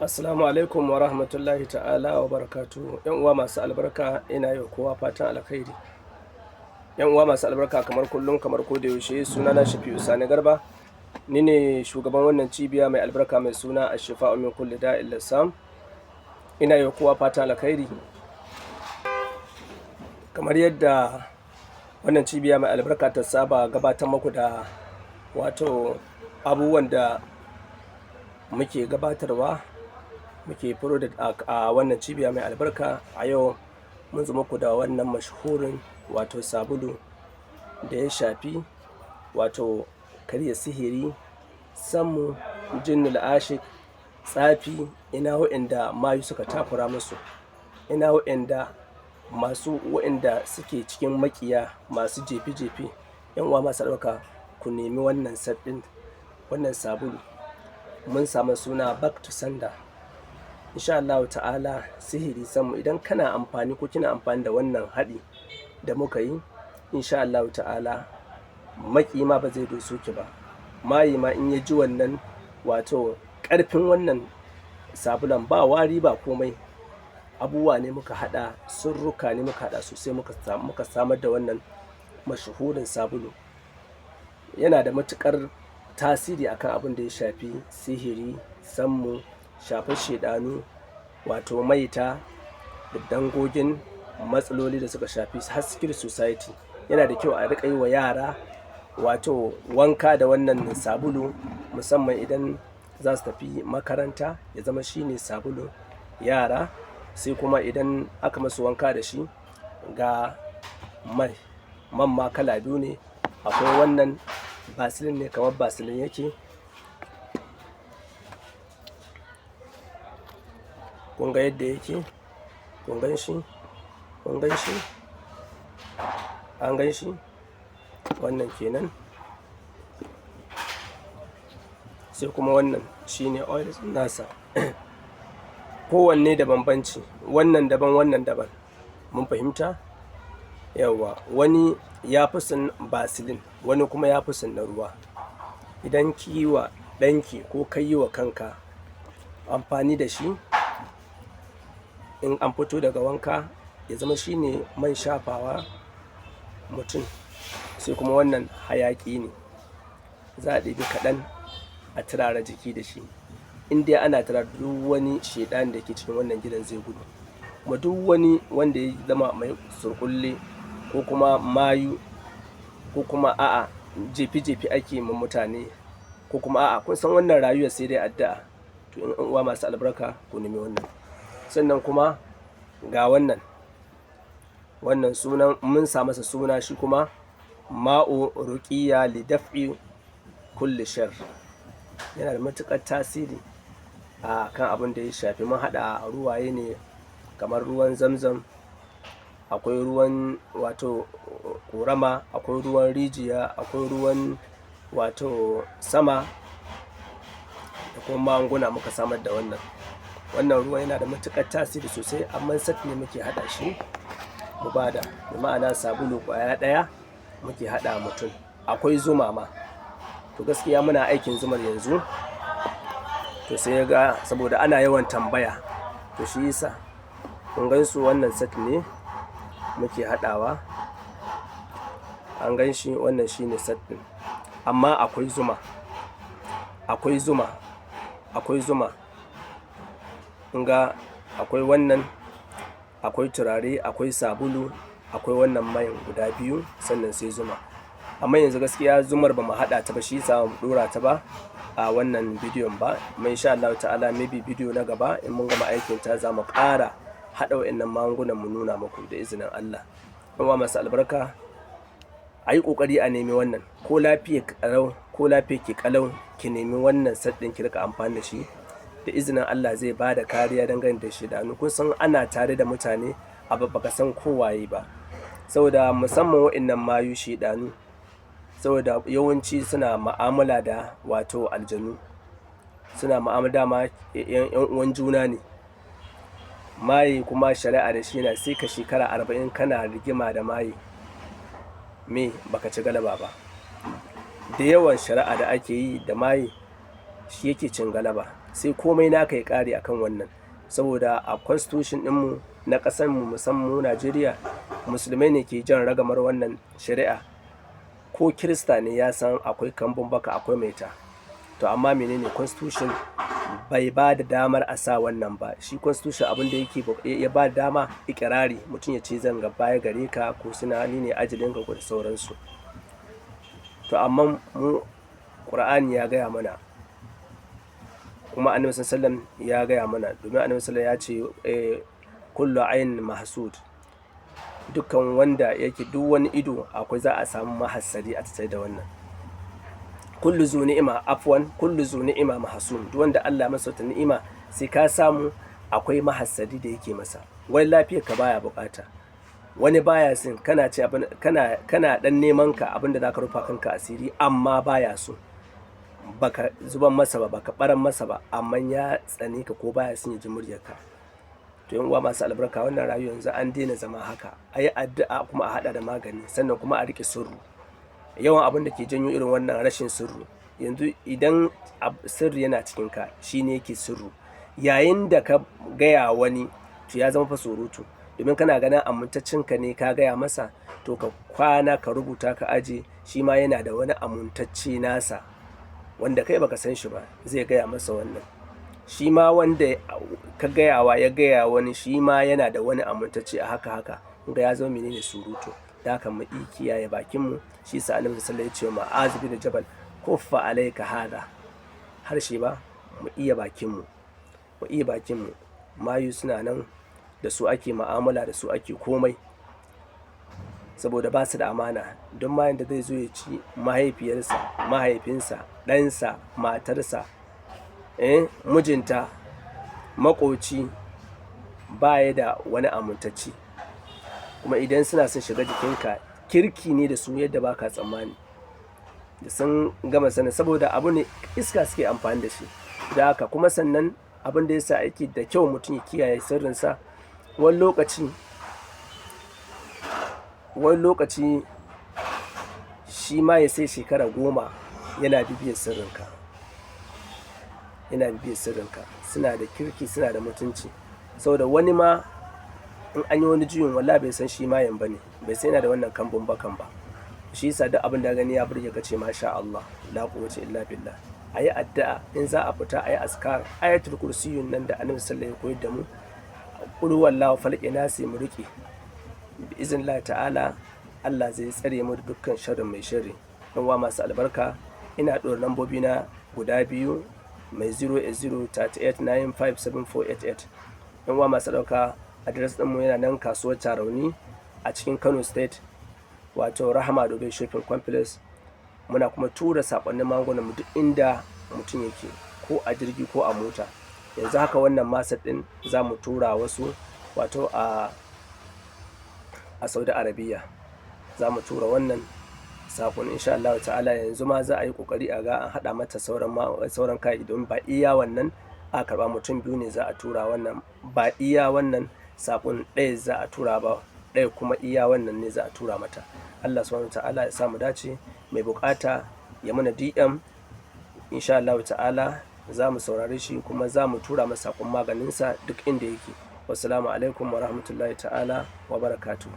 Assalamu alaikum wa rahmatullahi ta'ala wa barakatuhu. ‘Yan uwa masu albarka, ina yi wa kowa fatan alkhairi. ‘Yan uwa masu albarka, kamar kullum kamar kodayaushe, sunana Shafi'u Sani Garba. Ni ne shugaban wannan cibiya mai albarka mai suna Ash-Shifa'u min kulli da'in Lissam. Ina yi wa kowa fatan alkhairi. Kamar yadda wannan cibiya mai albarka ta saba gabatar muku da wato abubuwan da muke gabatarwa, muke product a wannan cibiya mai albarka. A yau mun zo muku da wannan mashhurin wato sabulu da ya shafi wato karya sihiri, sammu, jinnul ashik, tsafi, ina wa'inda mayu suka takura musu, ina wa'inda suke cikin maƙiya masu jefe-jefe. ‘Yan uwa masu albarka, ku nemi wannan set ɗin, wannan sabulu. Mun samu suna back to sender. Insha Allah ta'ala sihiri sammu, idan kana amfani ko kina amfani da wannan haɗi da muka yi, insha Allah ta'ala maƙi ma ba zai doso ki ba. Mayi ma in ya ji wannan wato ƙarfin wannan sabulun, ba wari ba komai, abubuwa ne muka haɗa, sirruka ne muka haɗa sosai muka samar da wannan mashhurin sabulu. Yana da matuƙar tasiri akan abin da ya shafi sihiri, sammu, shafar shaiɗanu, wato maita da dangogin matsaloli da suka shafi secret society. Yana da kyau a riƙa yi wa yara wato wanka da wannan sabulu, musamman idan za su tafi makaranta, ya zama shine sabulun yara. Sai kuma idan aka masu wanka da shi, ga man ma kala biyu ne. Akwai wannan basilin ne, kamar basilin yake, kun ga yadda yake, kun gan shi, kun gan shi, an gan shi, wannan kenan. Sai kuma wannan shine oil nasa. Kowanne da bambanci, wannan daban wannan daban, mun fahimta? Yawwa, wani ya fi son basilin, wani kuma ya fi son na ruwa. Idan ki yi wa ɗanki ko ka yi wa kanka amfani da shi, in an fito daga wanka, ya zama shine man shafawa mutum. Sai kuma wannan hayaƙi ne, za a ɗebi kaɗan a turara jiki da shi. In dai ana turara, duk wani shaiɗan da ke cikin wannan gidan zai gudu. Kuma duk wani wanda ya zama mai surkulle ko kuma mayu ko kuma a'a jefe-jefe ake ma mutane, ko kuma a'a kun san wannan rayuwar sai dai addu'a, to in uwa masu albarka ku nemi wannan. Sannan kuma ga wannan sunan mun sa masa suna shi kuma ma'u ruqiyya li daf'i kulli shar. Yana da matuƙar tasiri a kan abin da ya shafi. Mun haɗa ruwaye ne kamar ruwan zamzam, akwai ruwan wato ƙorama, akwai ruwan rijiya, akwai ruwan wato sama, da kuma magunguna muka samar da wannan. Wannan ruwan yana da matuƙar tasiri sosai, amma set ne muke haɗa shi mu bada, bi ma'ana sabulu ƙwaya ɗaya muke haɗa mutum. Akwai zuma ma, to gaskiya muna aikin zumar yanzu, to sai ga saboda ana yawan tambaya, to shi yasa kun gan su, wannan set ne muke haɗawa. An gan shi, wannan shine set ɗin, amma akwai zuma, akwai zuma, akwai zuma. Kun ga akwai wannan, akwai turare, akwai sabulu, akwai wannan mai guda biyu, sannan sai zuma. Amma yanzu gaskiya zumar ba mu haɗa ta ba, shi yasa ba mu ɗora ta ba a wannan bidiyon ba. Amma insha Allah ta'ala maybe bidiyo na gaba in mun gama aikin ta, za mu ƙara haɗa wa'innan magungunan mu nuna muku da izinin Allah. Uwa masu albarka, a yi ƙoƙari a nemi wannan, ko lafiyar ƙalau ko lafiyar ki ƙalau, ki nemi wannan set ɗin ki riƙa amfani da shi. Da izinin Allah zai ba da kariya dangane da shaidanu. Kun san ana tare da mutane abu baka san kowaye ba, saboda musamman wa'innan mayu shaidanu, saboda yawanci suna ma'amala da wato aljanu, suna ma'amala dama yan uwan juna ne. Maye kuma shari'a da shi na sai ka shekara 40 kana rigima da maye, me baka ci galaba ba. Da yawan shari'a da ake yi da maye shi yake cin galaba. sai komai naka ya ƙare akan wannan. Saboda a constitution ɗinmu na ƙasarmu musamman mu Najeriya, musulmai ne ke jan ragamar wannan shari'a. Ko Kirista ne ya san akwai kambun baka, akwai maita. To amma menene constitution bai ba da damar a sa wannan ba. Shi constitution abin da yake ya ba da dama ikirari, mutum ya ce zan ga baya gare ka ko suna ni ne ajalinka ko da sauransu. To amma mu Ƙur'ani ya gaya mana, kuma Annabi sallallahu ya gaya mana, domin Annabi sallallahu ya ce kullu ainin mahsud, dukkan wanda yake duk wani ido akwai za a samu mahassadi a tattare da wannan. Kullu zu ni'ima afwan kullu zu ni'ima mahsud, duk wanda Allah masa wata ni'ima sai ka samu akwai mahassadi da yake masa. Wani lafiyar ka baya bukata, wani baya son kana ce kana dan neman ka abinda zaka rufa kanka asiri, amma baya so, baka zuban masa ba, baka baran masa ba, amma ya tsane ka ko baya son ya ji muryarka. To yan uwa masu albarka, wannan rayuwa yanzu an daina zama haka. Ayi addu'a kuma a hada da magani, sannan kuma a rike sirru. Yawan abin da ke janyo irin wannan rashin sirru, yanzu idan sirri yana cikin ka shine yake sirru, yayin da ka gaya wani to ya zama fa surutu. Domin kana ganin amintaccen ka ne ka gaya masa, to ka kwana ka rubuta ka aje, shi ma yana da wani amintacce nasa wanda kai baka san shi ba, zai gaya masa wannan. Shi ma wanda ka gayawa ya gaya wani, shi ma yana da wani amintacce a haka ga ya zama menene surutu. Da haka mu kiyaye bakin mu. Shi sa Annabi sallallahu alaihi wasallam ya ce ma Mu'az bin Jabal, kuffa alayka hada, harshe ba, mu iya bakin mu, mu iya bakin mu. Mayu suna nan, da su ake mu'amala, da su ake komai, saboda ba su da amana. Don mayin da zai zo ya ci mahaifiyarsa, mahaifinsa, ɗansa, matarsa, mijinta, maƙoci, baya da wani amintacce. Kuma idan suna son shiga jikinka, kirki ne da su yadda baka tsammani. Da sun gama sanin, saboda abu ne iska suke amfani da shi. Da haka kuma sannan abin da yasa ake da kyau mutum ya kiyaye sirrinsa. Wani lokaci shi ma ya sai shekara 10 yana bibiyar sirrinka, suna da kirki, suna da mutunci. Saboda wani ma in an yi wani juyin wallahi bai san shi mayan bane, bai sai yana da wannan kambun bakan ba. Shi yasa duk abin da gani ya burge ka ce masha Allah, la quwwata illa billah. Ayi addu'a in za a fita, ayi askar, ayatul kursiyun nan da Annabi sallallahu alaihi wasallam ya koyar da mu, qul huwallahu falaq nasi mu riƙe. Bi iznillah ta'ala Allah zai tsare mu da dukkan sharrin mai sharri. Dan uwa masu albarka, ina ɗora lambobi na guda biyu, mai 08038957488. Dan uwa masu albarka, adres ɗinmu yana nan kasuwar Tarauni a cikin Kano State, wato Rahama Dobe Shopping Complex. Muna kuma tura sakonnin magungunan mu duk inda mutum yake, ko a jirgi ko a mota. Yanzu haka wannan masar ɗin za mu tura wasu, wato a Saudi Arabia za mu tura wannan sakon insha Allah ta'ala. Yanzu ma za a yi kokari a ga an haɗa mata sauran kayayyaki, don ba iya wannan a karɓa, mutum 2 ne za a tura wannan, ba iya wannan sakon ɗaya za a tura ba, ɗaya kuma iya wannan ne za a tura mata. Allah subhanahu ta'ala ya samu dace. Mai bukata ya mana DM, insha Allah ta'ala za mu saurare shi, kuma za mu tura masa sakon maganinsa duk inda yake. Wassalamu alaikum wa rahmatullahi ta'ala wa barakatuh.